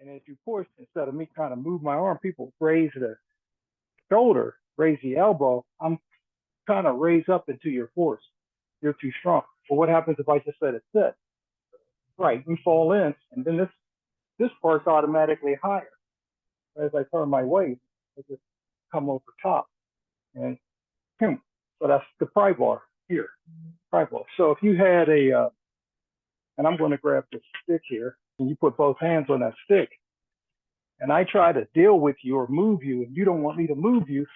And as you push, instead of me trying to move my arm, people raise the shoulder, raise the elbow. I'm trying to raise up into your force. You're too strong. But what happens if I just let it sit? Right, you fall in, and then this part's automatically higher. As I turn my weight, I just come over top, and boom. So that's the Prybar here, Prybar. So if you had and I'm going to grab this stick here, and you put both hands on that stick, and I try to deal with you or move you, and you don't want me to move you,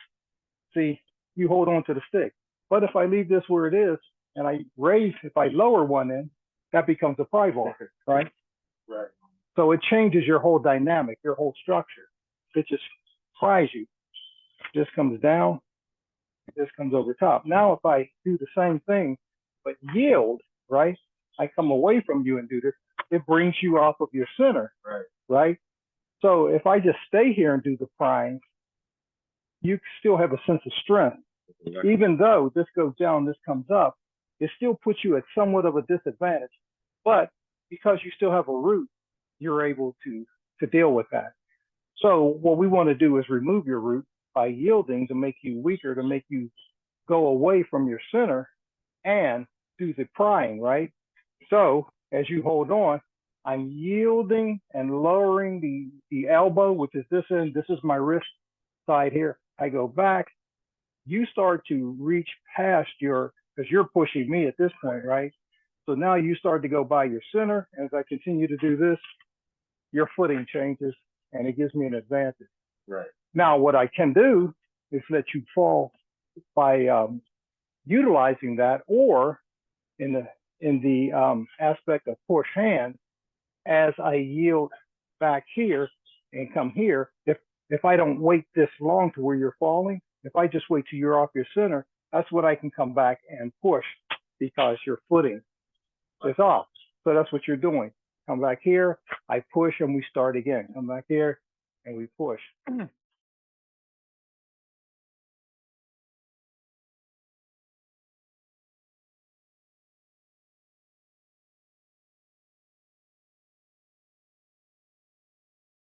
see, you hold on to the stick. But if I leave this where it is, and I raise, if I lower one in, that becomes a Prybar, right? Right. So it changes your whole dynamic, your whole structure. It just fries you. This comes down, this comes over top. Now, if I do the same thing, but yield, right? I come away from you and do this, it brings you off of your center, right? So if I just stay here and do the prying, you still have a sense of strength. Exactly. Even though this goes down, this comes up, it still puts you at somewhat of a disadvantage. But because you still have a root, you're able to deal with that. So what we want to do is remove your root by yielding to make you weaker, to make you go away from your center and do the prying, right? So as you hold on, I'm yielding and lowering the elbow, which is this end. This is my wrist side here. I go back. You start to reach past because you're pushing me at this point, right? So now you start to go by your center. As I continue to do this, your footing changes and it gives me an advantage. Right. Now, what I can do is let you fall by utilizing that, or in the aspect of push hand, as I yield back here and come here, if I don't wait this long to where you're falling, if I just wait till you're off your center, that's what I can come back and push because your footing is off. So that's what you're doing. Come back here, I push and we start again. Come back here and we push.